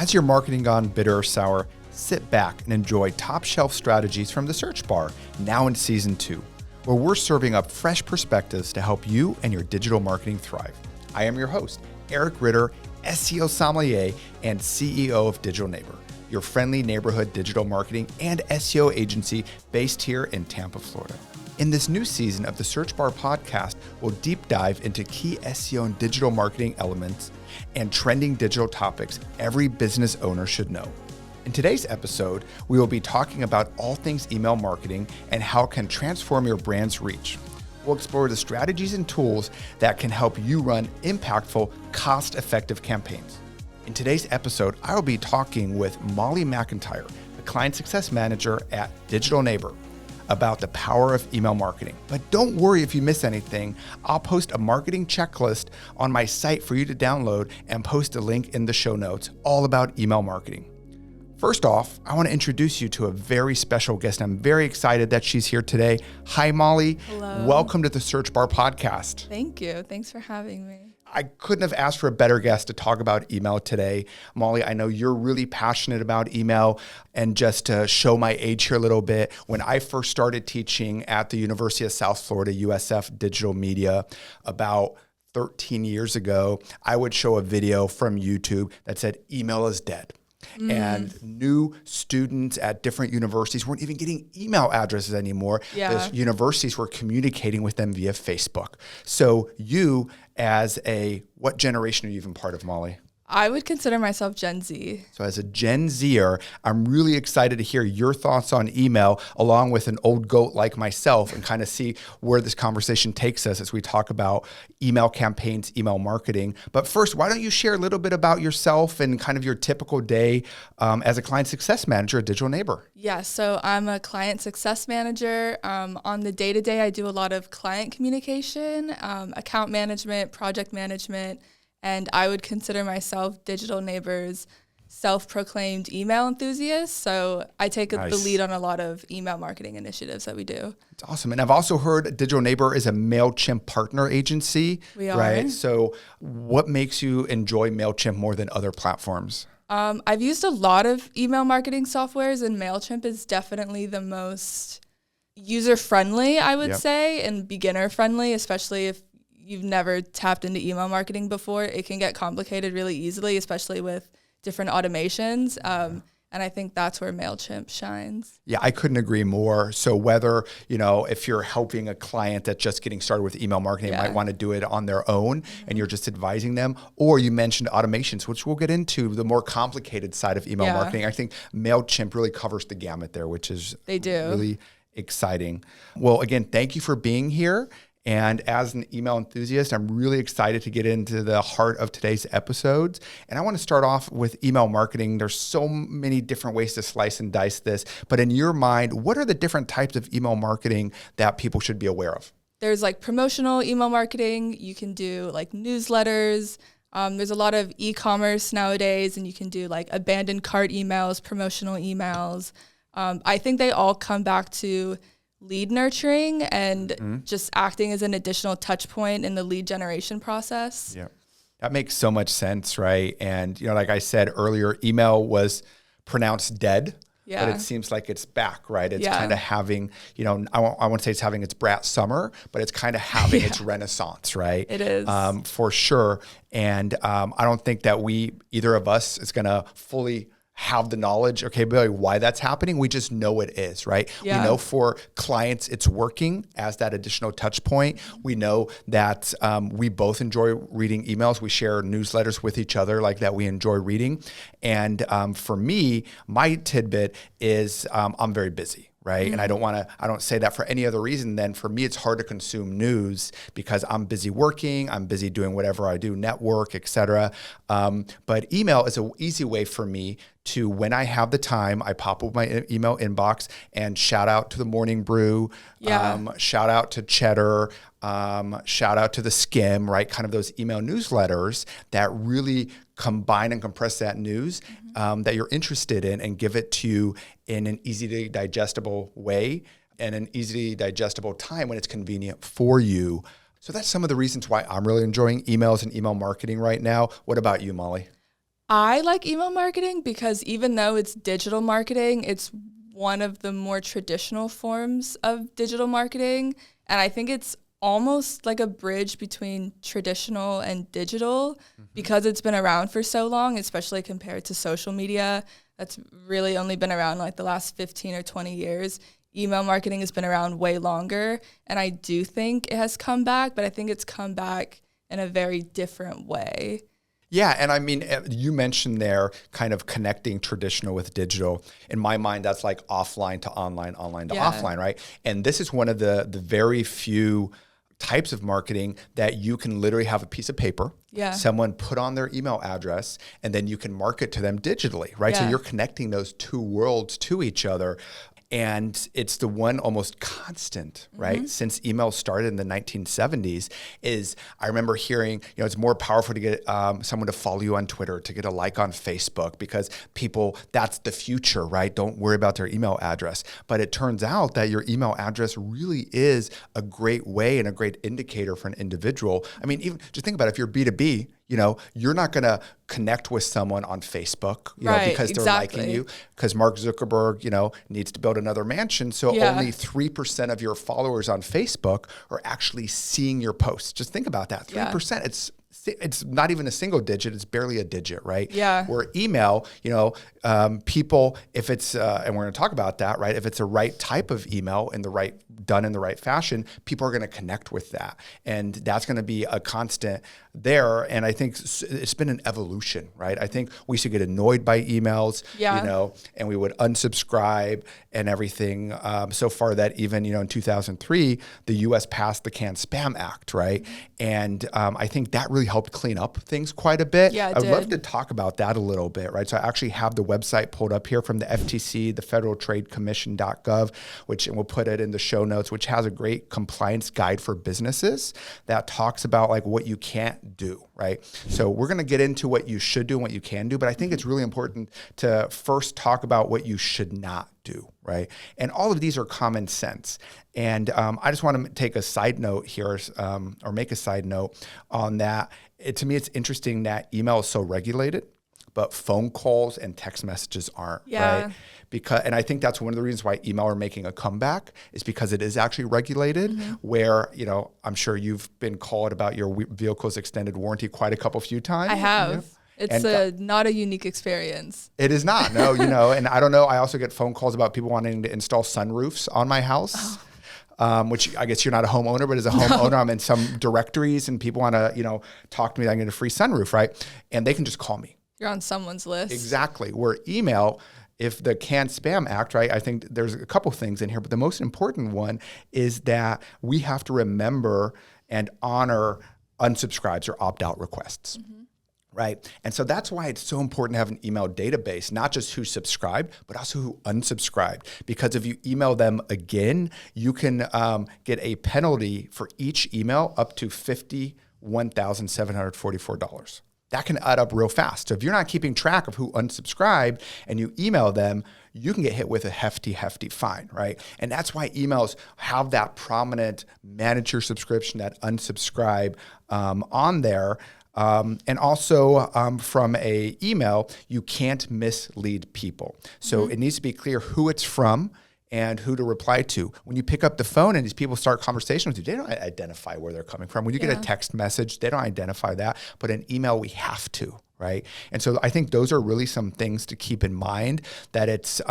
Has your marketing gone bitter or sour? Sit back and enjoy top shelf strategies from the Search Bar, now in Season 2, where we're serving up fresh perspectives to help you and your digital marketing thrive. I am your host, Eric Ritter, SEO sommelier and CEO of Digital Neighbor, your friendly neighborhood digital marketing and SEO agency based here in Tampa, Florida. In this new season of the Search Bar podcast, we'll deep dive into key SEO and digital marketing elements and trending digital topics every business owner should know. In today's episode, we will be talking about all things email marketing and how it can transform your brand's reach. We'll explore the strategies and tools that can help you run impactful, cost-effective campaigns. In today's episode, I will be talking with Molly McIntyre, the Client Success Manager at Digital Neighbor, about the power of email marketing. But don't worry if you miss anything. I'll post a marketing checklist on my site for you to download and post a link in the show notes all about email marketing. First off, I want to introduce you to a very special guest. I'm very excited that she's here today. Hi, Molly. Hello. Welcome to the Search Bar podcast. Thank you. Thanks for having me. I couldn't have asked for a better guest to talk about email today. Molly, I know you're really passionate about email, and just to show my age here a little bit, when I first started teaching at the University of South Florida, USF Digital Media, about 13 years ago, I would show a video from YouTube that said, email is dead. And new students at different universities weren't even getting email addresses anymore. Yeah. The universities were communicating with them via Facebook. So you, as what generation are you even part of, Molly? I would consider myself Gen Z. So as a Gen Zer, I'm really excited to hear your thoughts on email along with an old goat like myself and kind of see where this conversation takes us as we talk about email campaigns, email marketing. But first, why don't you share a little bit about yourself and kind of your typical day as a client success manager at Digital Neighbor? Yeah, so I'm a client success manager. On the day-to-day, I do a lot of client communication, account management, project management, and I would consider myself Digital Neighbor's self-proclaimed email enthusiast. So I take the lead on a lot of email marketing initiatives that we do. It's awesome. And I've also heard Digital Neighbor is a MailChimp partner agency. We are. Right? So what makes you enjoy MailChimp more than other platforms? I've used a lot of email marketing softwares, and MailChimp is definitely the most user-friendly, I would say, and beginner-friendly, especially if you've never tapped into email marketing before. It can get complicated really easily, especially with different automations. And I think that's where MailChimp shines. Yeah, I couldn't agree more. So whether, if you're helping a client that's just getting started with email marketing, might want to do it on their own and you're just advising them, or you mentioned automations, which we'll get into the more complicated side of email marketing. I think MailChimp really covers the gamut there, which is really exciting. Well, again, thank you for being here. And as an email enthusiast, I'm really excited to get into the heart of today's episodes. And I want to start off with email marketing. There's so many different ways to slice and dice this. But in your mind, what are the different types of email marketing that people should be aware of? There's like promotional email marketing. You can do like newsletters. There's a lot of e-commerce nowadays, and you can do like abandoned cart emails, promotional emails. I think they all come back to lead nurturing and just acting as an additional touch point in the lead generation process. Yeah, that makes so much sense, right? And, like I said earlier, email was pronounced dead, but it seems like it's back, right? It's kind of having, I won't say it's having its brat summer, but it's kind of having its renaissance, right? It is. For sure. And I don't think that either of us is going to fully have the knowledge or capability why that's happening. We just know it is, right? We know for clients it's working as that additional touch point. We know that we both enjoy reading emails. We share newsletters with each other like that we enjoy reading. And for me, my tidbit is I'm very busy. Right. And I don't say that for any other reason than for me, it's hard to consume news because I'm busy working, I'm busy doing whatever I do, network, et cetera. But email is an easy way for me to, when I have the time, I pop up my email inbox and shout out to the Morning Brew, shout out to Cheddar, shout out to the Skim, right? Kind of those email newsletters that really combine and compress that news that you're interested in and give it to you in an easily digestible way and an easily digestible time when it's convenient for you. So that's some of the reasons why I'm really enjoying emails and email marketing right now. What about you, Molly? I like email marketing because even though it's digital marketing, it's one of the more traditional forms of digital marketing. And I think it's almost like a bridge between traditional and digital because it's been around for so long, especially compared to social media. That's really only been around like the last 15 or 20 years. Email marketing has been around way longer. And I do think it has come back, but I think it's come back in a very different way. Yeah, and I mean, you mentioned there kind of connecting traditional with digital. In my mind, that's like offline to online, online to offline, right? And this is one of the very few types of marketing that you can literally have a piece of paper, someone put on their email address, and then you can market to them digitally, right? So you're connecting those two worlds to each other. And it's the one almost constant, right? Since email started in the 1970s is, I remember hearing, it's more powerful to get someone to follow you on Twitter, to get a like on Facebook, because people, that's the future, right? Don't worry about their email address. But it turns out that your email address really is a great way and a great indicator for an individual. I mean, even just think about it, if you're B2B, you're not going to connect with someone on Facebook, because they're liking you, because Mark Zuckerberg, needs to build another mansion. So only 3% of your followers on Facebook are actually seeing your posts. Just think about that. 3%. It's not even a single digit. It's barely a digit, right? Yeah. Where email, people, if it's, and we're going to talk about that, right? If it's a right type of email and done in the right fashion, people are going to connect with that. And that's going to be a constant there. And I think it's been an evolution, right? I think we used to get annoyed by emails, and we would unsubscribe and everything. So far that even, in 2003, the US passed the Canned Spam Act, right? And I think that really helped clean up things quite a bit. Yeah, I'd love to talk about that a little bit, right? So I actually have the website pulled up here from the FTC, the Federal Trade Commission.gov, and we'll put it in the show notes, which has a great compliance guide for businesses that talks about like what you can't do, right? So we're going to get into what you should do and what you can do, but I think it's really important to first talk about what you should not do, right? And all of these are common sense. And I just want to take a side note here, or make a side note on that. To me, it's interesting that email is so regulated, but phone calls and text messages aren't, right? And I think that's one of the reasons why email are making a comeback is because it is actually regulated, where, I'm sure you've been called about your vehicle's extended warranty quite a few times. I have. It's not a unique experience. It is not, no, and I don't know. I also get phone calls about people wanting to install sunroofs on my house. Which I guess you're not a homeowner, but as a homeowner, I'm in some directories and people want to, talk to me that I get a free sunroof, right? And they can just call me. You're on someone's list. Exactly. Where email, if the Canned Spam Act, right, I think there's a couple things in here, but the most important one is that we have to remember and honor unsubscribes or opt-out requests. Right. And so that's why it's so important to have an email database, not just who subscribed, but also who unsubscribed. Because if you email them again, you can get a penalty for each email up to $51,744. That can add up real fast. So if you're not keeping track of who unsubscribed and you email them, you can get hit with a hefty fine, right? And that's why emails have that prominent manage your subscription, that unsubscribe on there. And also from a email, you can't mislead people. So it needs to be clear who it's from and who to reply to. When you pick up the phone and these people start conversation with you, they don't identify where they're coming from. When you get a text message, they don't identify that. But an email, we have to, right? And so I think those are really some things to keep in mind, that it's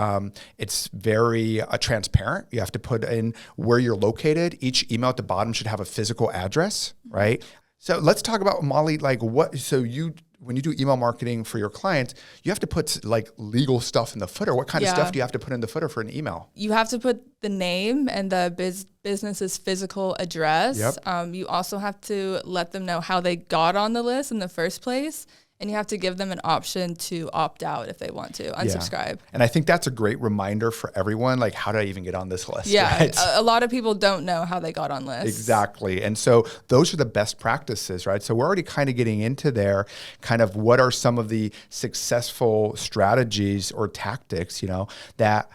very transparent. You have to put in where you're located. Each email at the bottom should have a physical address, right? So let's talk about, Molly, when you do email marketing for your clients, you have to put like legal stuff in the footer. What kind of stuff do you have to put in the footer for an email? You have to put the name and the business's physical address. You also have to let them know how they got on the list in the first place. And you have to give them an option to opt out if they want to, unsubscribe. And I think that's a great reminder for everyone, like, how did I even get on this list? Yeah, right? A lot of people don't know how they got on lists. Exactly. And so those are the best practices, right? So we're already kind of getting into there, kind of what are some of the successful strategies or tactics, that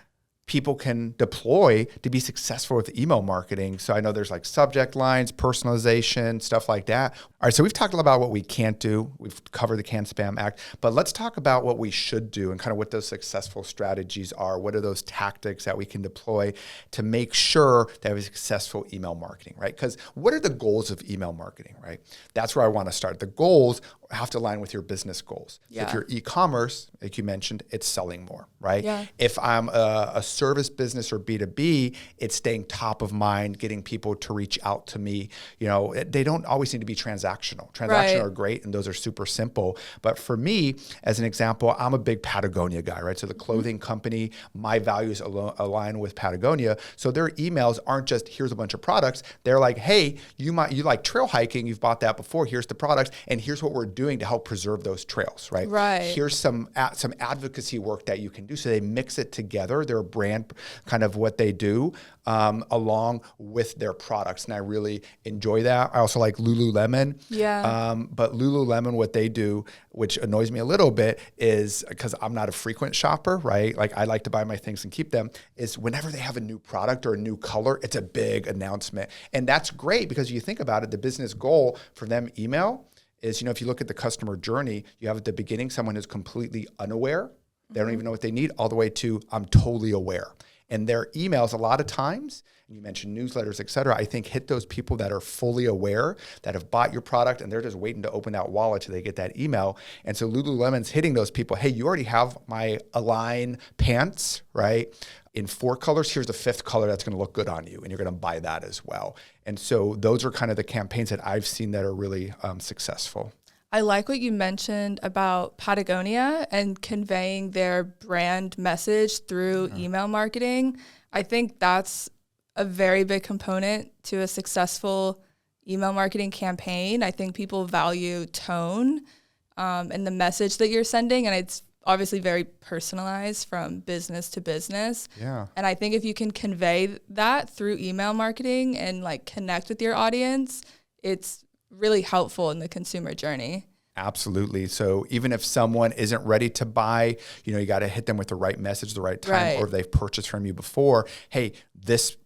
people can deploy to be successful with email marketing. So I know there's like subject lines, personalization, stuff like that. All right, so we've talked about what we can't do. We've covered the Can Spam Act, but let's talk about what we should do and kind of what those successful strategies are. What are those tactics that we can deploy to make sure that we have successful email marketing, right? Because what are the goals of email marketing, right? That's where I want to start. The goals have to align with your business goals. So if you're e-commerce, like you mentioned, it's selling more, right? Yeah. If I'm a service business or B2B, it's staying top of mind, getting people to reach out to me. You know, they don't always need to be transactional. Transactional are great, and those are super simple. But for me, as an example, I'm a big Patagonia guy, right? So the clothing company, my values align with Patagonia. So their emails aren't just, here's a bunch of products. They're like, hey, you like trail hiking, you've bought that before, here's the products, and here's what we're doing to help preserve those trails, right? Right. Here's some advocacy work that you can do. So they mix it together, their brand, kind of what they do, along with their products. And I really enjoy that. I also like Lululemon. Yeah. But Lululemon, what they do, which annoys me a little bit, is because I'm not a frequent shopper, right? Like I like to buy my things and keep them, is whenever they have a new product or a new color, it's a big announcement. And that's great because you think about it, the business goal for them email is, if you look at the customer journey, you have at the beginning someone who's completely unaware. They don't even know what they need, all the way to I'm totally aware. And their emails, a lot of times, and you mentioned newsletters, et cetera, I think hit those people that are fully aware, that have bought your product, and they're just waiting to open that wallet till they get that email. And so Lululemon's hitting those people. Hey, you already have my Align pants, right? In 4 colors, here's the 5th color that's going to look good on you, and you're going to buy that as well. And so those are kind of the campaigns that I've seen that are really successful. I like what you mentioned about Patagonia and conveying their brand message through email marketing. I think that's a very big component to a successful email marketing campaign. I think people value tone and the message that you're sending, and it's obviously very personalized from business to business. Yeah. And I think if you can convey that through email marketing and like connect with your audience, it's really helpful in the consumer journey. Absolutely. So even if someone isn't ready to buy, you got to hit them with the right message, the right time, Right. or if they've purchased from you before, hey,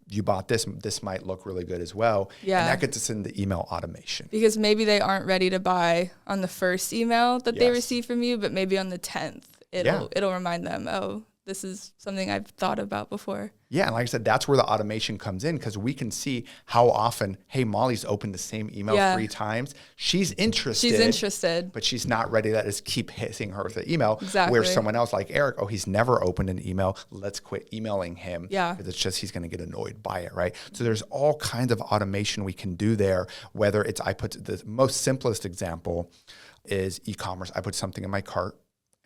you bought this might look really good as well. Yeah. And that gets us into email automation. Because maybe they aren't ready to buy on the first email that they Yes. receive from you, but maybe on the 10th, it'll remind them, oh, this is something I've thought about before. Yeah, and like I said, that's where the automation comes in, because we can see how often, hey, Molly's opened the same email 3 times. She's interested. But she's not ready to just keep hitting her with the email. Exactly. Where someone else like Eric, oh, he's never opened an email. Let's quit emailing him. Yeah. Because it's just he's going to get annoyed by it, right? So there's all kinds of automation we can do there, whether it's, I put the most simplest example is e-commerce. I put something in my cart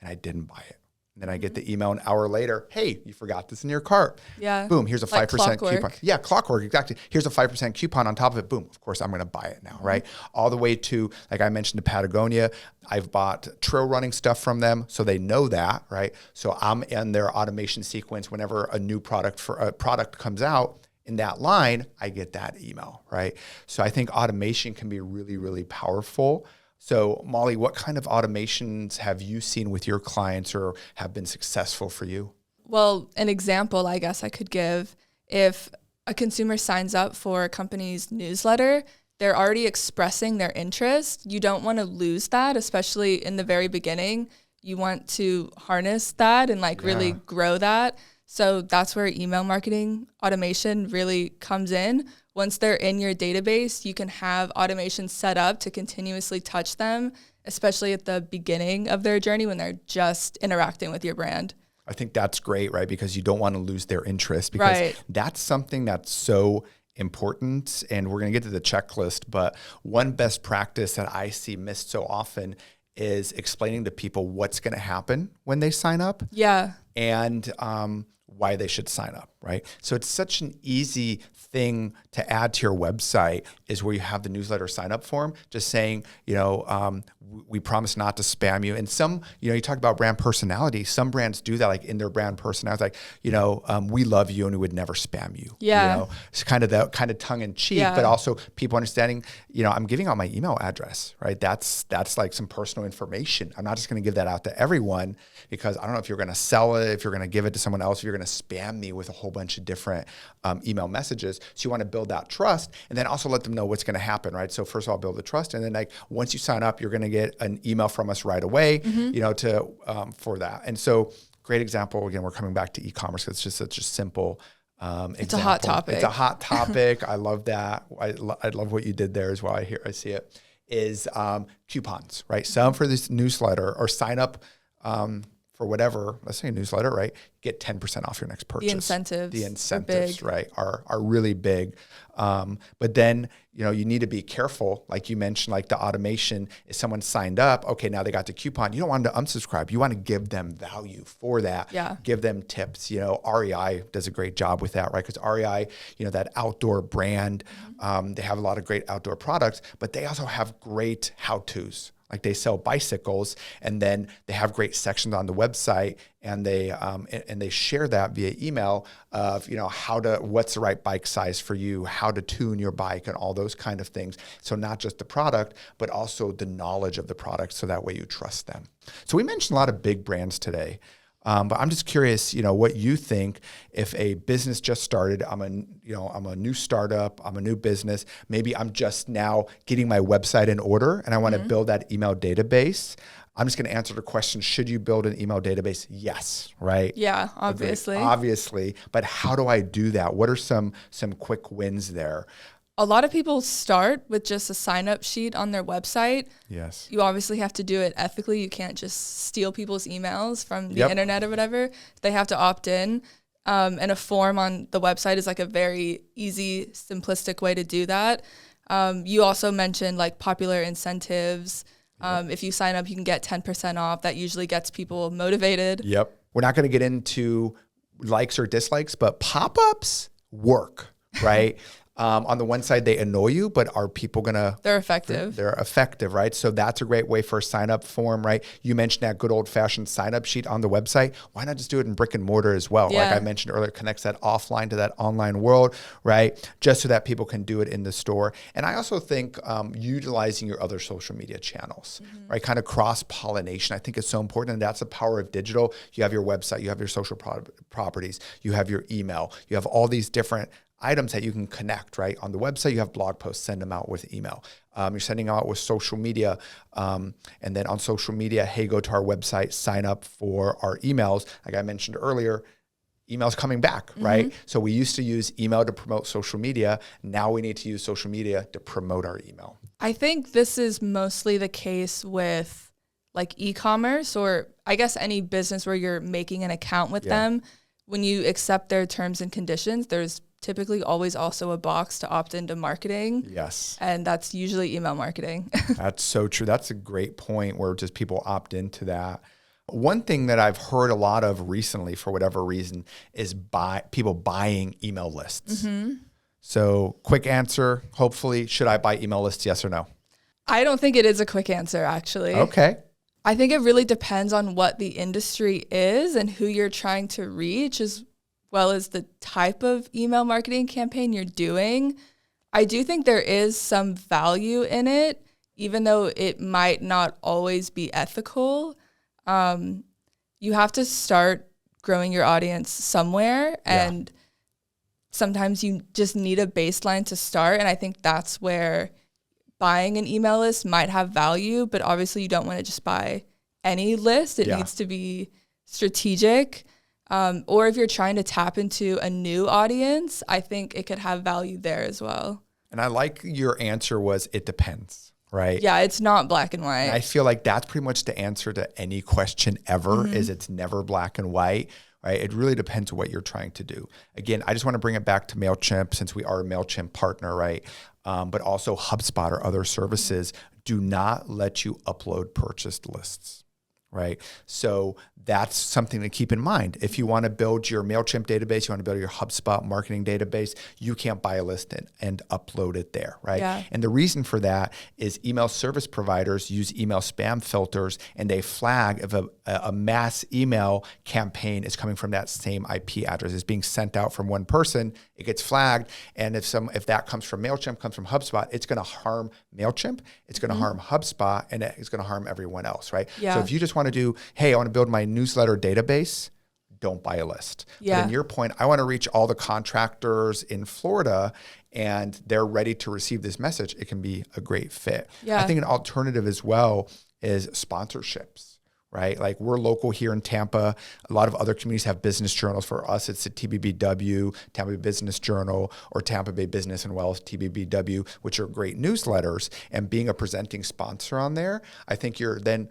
and I didn't buy it. And then I get the email an hour later, hey, you forgot this in your cart. Yeah. Boom, here's a 5% clockwork. coupon. Yeah, clockwork, exactly. Here's a 5% coupon on top of it. Boom, of course, I'm going to buy it now, right? All the way to, like I mentioned, to Patagonia. I've bought trail running stuff from them, so they know that, right? So I'm in their automation sequence whenever a new product comes out. In that line, I get that email, right? So I think automation can be really, really powerful. So Molly, what kind of automations have you seen with your clients or have been successful for you? Well, an example I guess I could give, if a consumer signs up for a company's newsletter, they're already expressing their interest. You don't want to lose that, especially in the very beginning. You want to harness that and really grow that. So that's where email marketing automation really comes in. Once they're in your database, you can have automation set up to continuously touch them, especially at the beginning of their journey when they're just interacting with your brand. I think that's great, right? Because you don't want to lose their interest, because that's something that's so important. And we're going to get to the checklist, but one best practice that I see missed so often is explaining to people what's going to happen when they sign up. Yeah. And why they should sign up, right? So it's such an easy thing to add to your website is where you have the newsletter sign up form, just saying, we promise not to spam you. And some, you talk about brand personality. Some brands do that, like in their brand personality, like, we love you and we would never spam you. Yeah. It's kind of tongue in cheek, but also people understanding, I'm giving out my email address, right? That's like some personal information. I'm not just going to give that out to everyone because I don't know if you're going to sell it, if you're going to give it to someone else, if you're going to spam me with a whole bunch of different email messages. So you want to build that trust and then also let them know what's going to happen, right? So first of all, build the trust. And then like once you sign up, you're going to get an email from us right away, for that. And so great example. Again, we're coming back to e-commerce. It's just such a simple it's a hot topic. It's a hot topic. I love that. I love what you did there as well. I see it is coupons, right? Sign up for this newsletter or sign up for whatever, let's say a newsletter, right? Get 10% off your next purchase. The incentives, right, are really big. But then, you need to be careful. Like you mentioned, like the automation, if someone signed up, okay, now they got the coupon. You don't want them to unsubscribe. You want to give them value for that. Yeah. Give them tips. REI does a great job with that, right? Because REI, that outdoor brand, they have a lot of great outdoor products, but they also have great how-tos. Like they sell bicycles, and then they have great sections on the website, and they share that via email of what's the right bike size for you, how to tune your bike, and all those kind of things. So not just the product, but also the knowledge of the product, so that way you trust them. So we mentioned a lot of big brands today. But I'm just curious, what you think if a business just started, I'm a new startup, I'm a new business, maybe I'm just now getting my website in order and I want to build that email database. I'm just going to answer the question, should you build an email database? Yes, right? Yeah, obviously. Obviously, but how do I do that? What are some quick wins there? A lot of people start with just a sign-up sheet on their website. Yes. You obviously have to do it ethically. You can't just steal people's emails from the internet or whatever. They have to opt in. And a form on the website is like a very easy, simplistic way to do that. You also mentioned like popular incentives. If you sign up, you can get 10% off. That usually gets people motivated. Yep. We're not going to get into likes or dislikes, but pop-ups work, right? On the one side, they annoy you, but are people going to... They're effective. They're effective, right? So that's a great way for a sign-up form, right? You mentioned that good old-fashioned sign-up sheet on the website. Why not just do it in brick and mortar as well? Yeah. Like I mentioned earlier, it connects that offline to that online world, right? Just so that people can do it in the store. And I also think utilizing your other social media channels, right? Kind of cross-pollination, I think is so important. And that's the power of digital. You have your website, you have your social properties, you have your email, you have all these different items that you can connect, right? On the website, you have blog posts, send them out with email. You're sending out with social media. And then on social media, hey, go to our website, sign up for our emails. Like I mentioned earlier, emails coming back, right? So we used to use email to promote social media. Now we need to use social media to promote our email. I think this is mostly the case with like e-commerce, or I guess any business where you're making an account with them. When you accept their terms and conditions, there's typically always also a box to opt into marketing. Yes. And that's usually email marketing. That's so true. That's a great point where just people opt into that. One thing that I've heard a lot of recently, for whatever reason, is people buying email lists. So quick answer, hopefully, should I buy email lists, yes or no? I don't think it is a quick answer, actually. Okay. I think it really depends on what the industry is and who you're trying to reach, as well as the type of email marketing campaign you're doing. I do think there is some value in it, even though it might not always be ethical. You have to start growing your audience somewhere, and sometimes you just need a baseline to start. And I think that's where buying an email list might have value, but obviously you don't want to just buy any list. It needs to be strategic. Or if you're trying to tap into a new audience, I think it could have value there as well. And I like your answer was, it depends, right? Yeah, it's not black and white. And I feel like that's pretty much the answer to any question ever, is it's never black and white, right? It really depends on what you're trying to do. Again, I just want to bring it back to MailChimp, since we are a MailChimp partner, right? But also HubSpot or other services do not let you upload purchased lists, right? So that's something to keep in mind. If you want to build your MailChimp database, you want to build your HubSpot marketing database, you can't buy a list and upload it there, right? Yeah. And the reason for that is email service providers use email spam filters, and they flag if a mass email campaign is coming from that same IP address. It's being sent out from one person, it gets flagged. And if that comes from MailChimp, comes from HubSpot, it's going to harm MailChimp, it's going to harm HubSpot, and it's going to harm everyone else, right? Yeah. So if you just want to do, hey, I want to build my newsletter database, don't buy a list. Yeah. But in your point, I want to reach all the contractors in Florida and they're ready to receive this message. It can be a great fit. Yeah. I think an alternative as well is sponsorships, right? Like we're local here in Tampa. A lot of other communities have business journals. For us, it's the TBBW, Tampa Bay Business Journal, or Tampa Bay Business and Wealth, TBBW, which are great newsletters. And being a presenting sponsor on there, I think you're then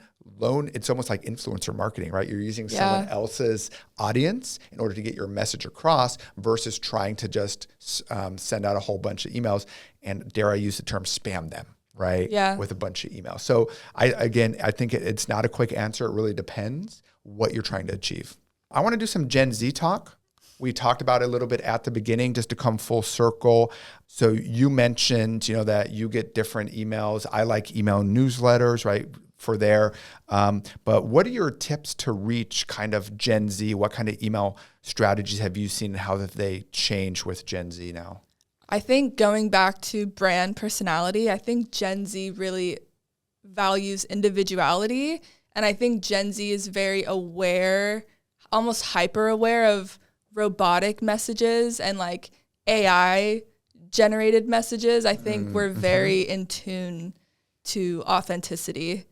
it's almost like influencer marketing, right? You're using someone else's audience in order to get your message across versus trying to just send out a whole bunch of emails and, dare I use the term, spam them, right? Yeah. With a bunch of emails. So I think it's not a quick answer. It really depends what you're trying to achieve. I want to do some Gen Z talk. We talked about it a little bit at the beginning, just to come full circle. So you mentioned, that you get different emails. I like email newsletters, right? For there. But what are your tips to reach kind of Gen Z? What kind of email strategies have you seen and how have they changed with Gen Z now? I think going back to brand personality, I think Gen Z really values individuality. And I think Gen Z is very aware, almost hyper aware of robotic messages and like AI generated messages. I think we're very in tune to authenticity.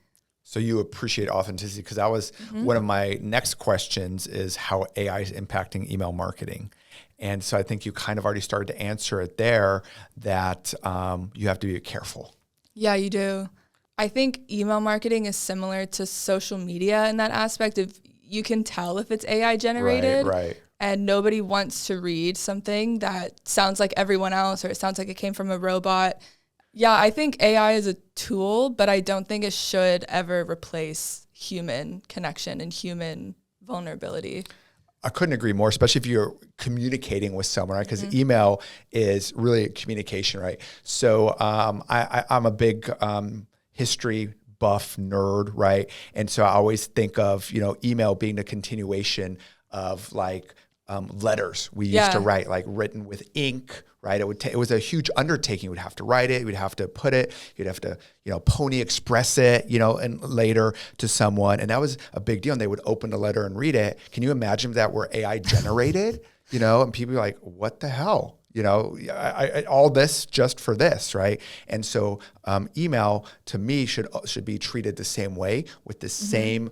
So you appreciate authenticity, because that was one of my next questions, is how AI is impacting email marketing. And so I think you kind of already started to answer it there, that you have to be careful. Yeah, you do. I think email marketing is similar to social media in that aspect of you can tell if it's AI generated. Right. And nobody wants to read something that sounds like everyone else, or it sounds like it came from a robot. Yeah, I think AI is a tool, but I don't think it should ever replace human connection and human vulnerability. I couldn't agree more, especially if you're communicating with someone, right? Because email is really communication, right? So I'm a big history buff nerd, right? And so I always think of, email being the continuation of like letters we used to write, like written with ink, right? It was a huge undertaking. You would have to write it. You would have to put it. You'd have to, Pony Express it, and later to someone. And that was a big deal. And they would open the letter and read it. Can you imagine if that were AI generated, and people are like, what the hell? All this just for this, right? And so email to me should be treated the same way, with the same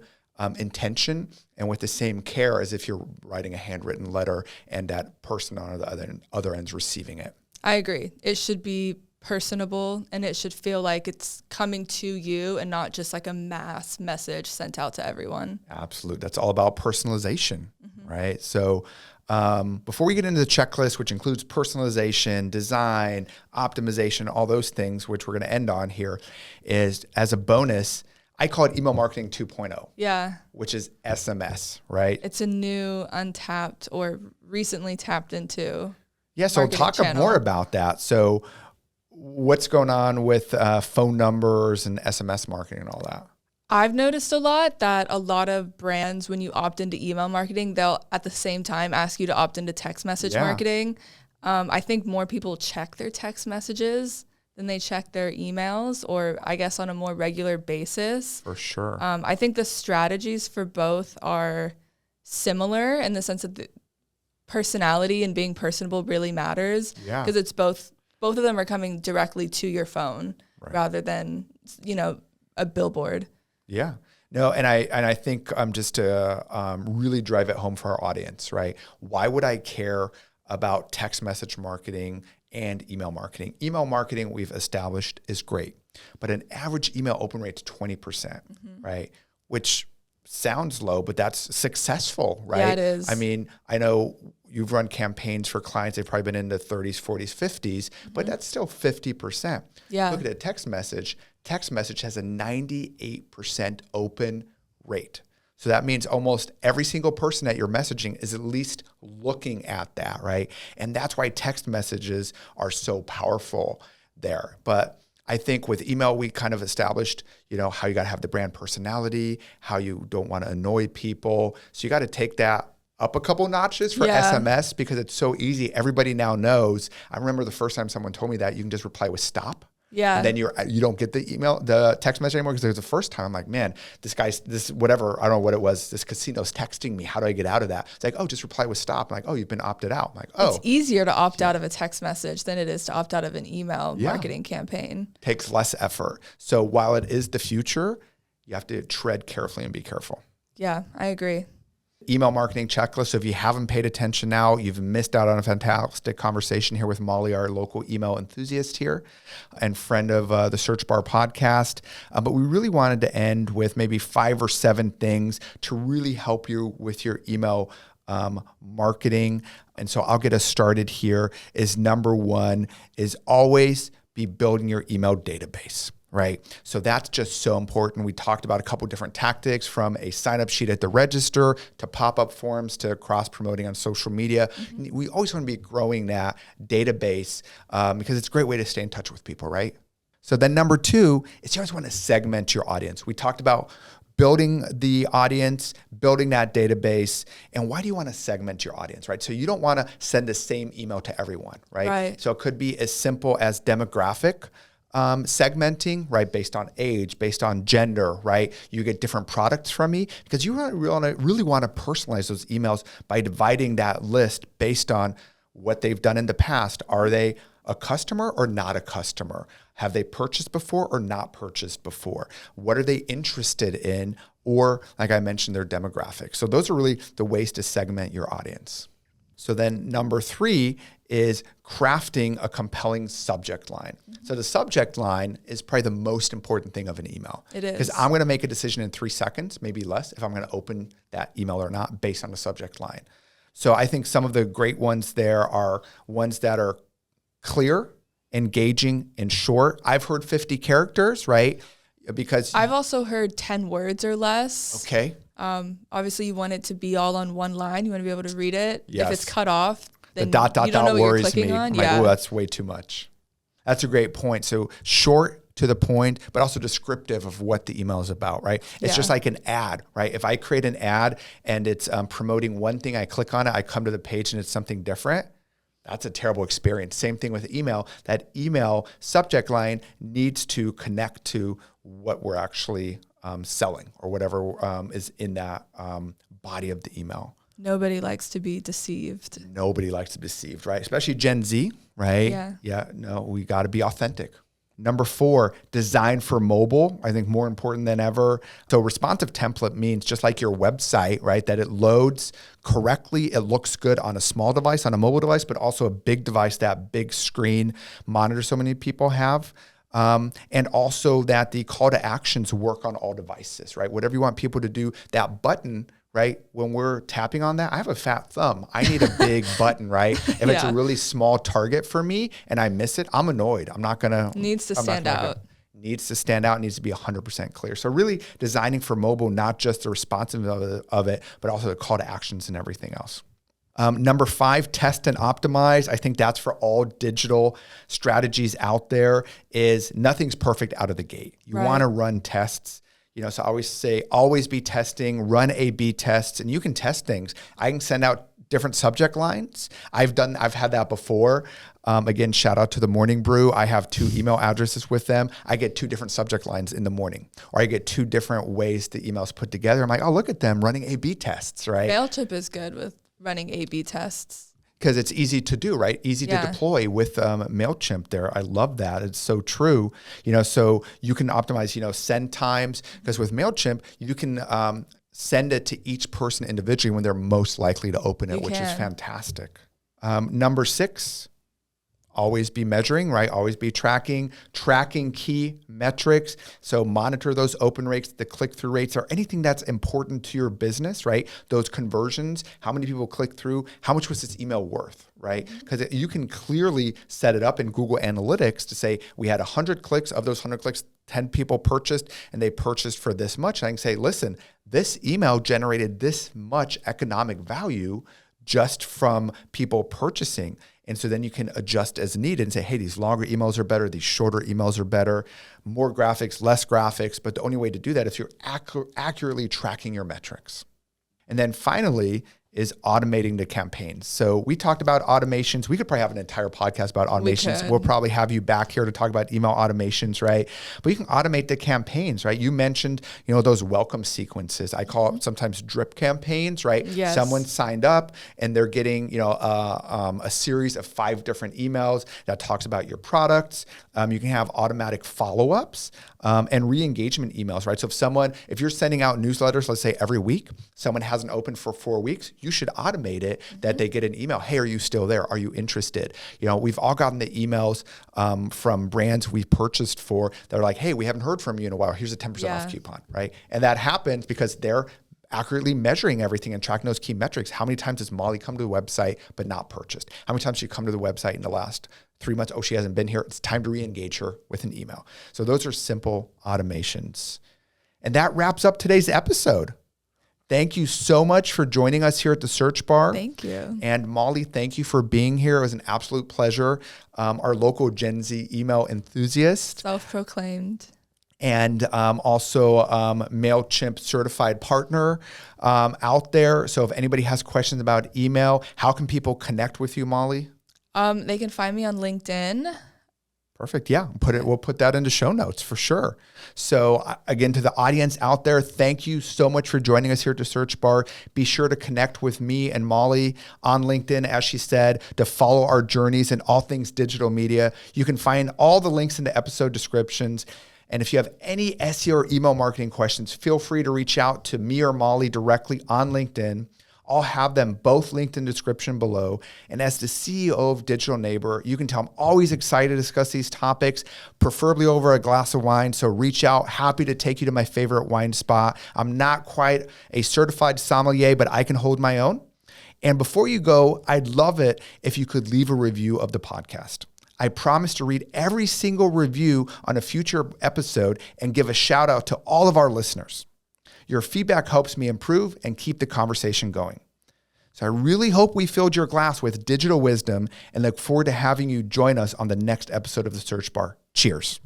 intention and with the same care as if you're writing a handwritten letter and that person on the other end's receiving it. I agree. It should be personable and it should feel like it's coming to you and not just like a mass message sent out to everyone. Absolutely. That's all about personalization, right? So before we get into the checklist, which includes personalization, design, optimization, all those things, which we're going to end on here, is as a bonus, I call it email marketing 2.0. Yeah. Which is SMS, right? It's a new, untapped, or recently tapped into. Yeah, so talk more about that. So what's going on with phone numbers and SMS marketing and all that? I've noticed a lot that a lot of brands, when you opt into email marketing, they'll at the same time ask you to opt into text message marketing. I think more people check their text messages than they check their emails, or I guess on a more regular basis. For sure. I think the strategies for both are similar in the sense that the personality and being personable really matters. Yeah. Because it's both of them are coming directly to your phone rather than, a billboard. Yeah. No, and I think just to really drive it home for our audience, right? Why would I care about text message marketing and email marketing? Email marketing, we've established, is great, but an average email open rate is 20%, right? Which sounds low, but that's successful, right? Yeah, it is. I mean, I know you've run campaigns for clients, they've probably been in the 30s, 40s, 50s, but that's still 50%. Yeah. Look at a text message. Text message has a 98% open rate. So that means almost every single person that you're messaging is at least looking at that, right? And that's why text messages are so powerful there. But I think with email, we kind of established, how you got to have the brand personality, how you don't want to annoy people. So you got to take that up a couple notches for SMS because it's so easy. Everybody now knows. I remember the first time someone told me that you can just reply with stop. Yeah. And then you don't get the text message anymore, because there's the first time I'm like, man, this whatever, I don't know what it was, this casino's texting me. How do I get out of that? It's like, oh, just reply with stop. I'm like, oh, you've been opted out. I'm like, oh. It's easier to opt out of a text message than it is to opt out of an email marketing campaign. Takes less effort. So while it is the future, you have to tread carefully and be careful. Yeah, I agree. Email marketing checklist. So if you haven't paid attention now, you've missed out on a fantastic conversation here with Molly, our local email enthusiast here and friend of the Search Bar podcast. But we really wanted to end with maybe 5 or 7 things to really help you with your email marketing. And so I'll get us started here. Is number 1 is always be building your email database. Right. So that's just so important. We talked about a couple different tactics, from a sign-up sheet at the register to pop-up forms to cross-promoting on social media. Mm-hmm. We always want to be growing that database because it's a great way to stay in touch with people, right? So then number 2 is you always want to segment your audience. We talked about building the audience, building that database. And why do you want to segment your audience, right? So you don't want to send the same email to everyone, right? So it could be as simple as demographic segmenting, right? Based on age, based on gender, right? You get different products from me, because you really want to personalize those emails by dividing that list based on what they've done in the past. Are they a customer or not a customer? Have they purchased before or not purchased before? What are they interested in? Or, like I mentioned, their demographics. So those are really the ways to segment your audience. So then number 3 is crafting a compelling subject line. Mm-hmm. So the subject line is probably the most important thing of an email. It is. Because I'm going to make a decision in 3 seconds, maybe less, if I'm going to open that email or not based on the subject line. So I think some of the great ones there are ones that are clear, engaging, and short. I've heard 50 characters, right? Because I've also heard 10 words or less. Okay. Obviously, you want it to be all on one line. You want to be able to read it. Yes. If it's cut off, then the dot you don't know what you're worries clicking me. on. I'm like, oh, that's way too much. That's a great point. So short, to the point, but also descriptive of what the email is about, right? It's just like an ad, right? If I create an ad and it's promoting one thing, I click on it, I come to the page and it's something different, that's a terrible experience. Same thing with email. That email subject line needs to connect to what we're actually selling or whatever is in that body of the email. Nobody likes to be deceived. Nobody likes to be deceived, right? Especially Gen Z, right? Yeah. No, we got to be authentic. Number 4, design for mobile. I think more important than ever. So responsive template means just like your website, right? That it loads correctly. It looks good on a small device, on a mobile device, but also a big device, that big screen monitor so many people have. And also that the call to actions work on all devices, right? Whatever you want people to do, that button, right? When we're tapping on that, I have a fat thumb. I need a big button, right? If it's a really small target for me and I miss it, I'm annoyed. I'm not going to. Needs to stand out. Needs to stand out, needs to be 100% clear. So really designing for mobile, not just the responsiveness of it, but also the call to actions and everything else. Number 5, test and optimize. I think that's for all digital strategies out there. Is nothing's perfect out of the gate. You want to run tests. So I always say, always be testing, run A/B tests, and you can test things. I can send out different subject lines. I've had that before. Again, shout out to the Morning Brew. I have 2 email addresses with them. I get 2 different subject lines in the morning, or I get 2 different ways the email's put together. I'm like, oh, look at them running A/B tests, right? MailChimp is good with running A/B tests. Because it's easy to do, right? Easy to deploy with MailChimp there. I love that. It's so true. So you can optimize, send times. Because with MailChimp, you can send it to each person individually when they're most likely to open it, which is fantastic. Number 6, always be measuring, right? Always be tracking key metrics. So monitor those open rates, the click-through rates, or anything that's important to your business, right? Those conversions, how many people click through, how much was this email worth, right? Because you can clearly set it up in Google Analytics to say, we had 100 clicks. Of those 100 clicks, 10 people purchased and they purchased for this much. I can say, listen, this email generated this much economic value just from people purchasing. And so then you can adjust as needed and say, hey, these longer emails are better. These shorter emails are better, more graphics, less graphics. But the only way to do that is you're accurately tracking your metrics. And then finally is automating the campaigns. So we talked about automations. We could probably have an entire podcast about automations. We'll probably have you back here to talk about email automations, right? But you can automate the campaigns, right? You mentioned, those welcome sequences. I call it sometimes drip campaigns, right? Yes. Someone signed up and they're getting, a series of 5 different emails that talks about your products. You can have automatic follow-ups and re-engagement emails, right? So if you're sending out newsletters, let's say every week, someone hasn't opened for 4 weeks, you should automate it that they get an email. Hey, are you still there? Are you interested? We've all gotten the emails from brands we've purchased for. They're like, hey, we haven't heard from you in a while. Here's a 10% off coupon, right? And that happens because they're accurately measuring everything and tracking those key metrics. How many times has Molly come to the website but not purchased? How many times did she come to the website in the last 3 months? Oh, she hasn't been here. It's time to re-engage her with an email. So those are simple automations. And that wraps up today's episode. Thank you so much for joining us here at the Search Bar. Thank you. And Molly, thank you for being here. It was an absolute pleasure. Our local Gen Z email enthusiast. Self-proclaimed. And also MailChimp certified partner out there. So if anybody has questions about email, how can people connect with you, Molly? They can find me on LinkedIn. Perfect. Yeah. We'll put that into show notes for sure. So again, to the audience out there, thank you so much for joining us here at the Search Bar. Be sure to connect with me and Molly on LinkedIn, as she said, to follow our journeys in all things digital media. You can find all the links in the episode descriptions. And if you have any SEO or email marketing questions, feel free to reach out to me or Molly directly on LinkedIn. I'll have them both linked in the description below. And as the CEO of Digital Neighbor, you can tell I'm always excited to discuss these topics, preferably over a glass of wine. So reach out. Happy to take you to my favorite wine spot. I'm not quite a certified sommelier, but I can hold my own. And before you go, I'd love it if you could leave a review of the podcast. I promise to read every single review on a future episode and give a shout out to all of our listeners. Your feedback helps me improve and keep the conversation going. So I really hope we filled your glass with digital wisdom and look forward to having you join us on the next episode of the Search Bar. Cheers.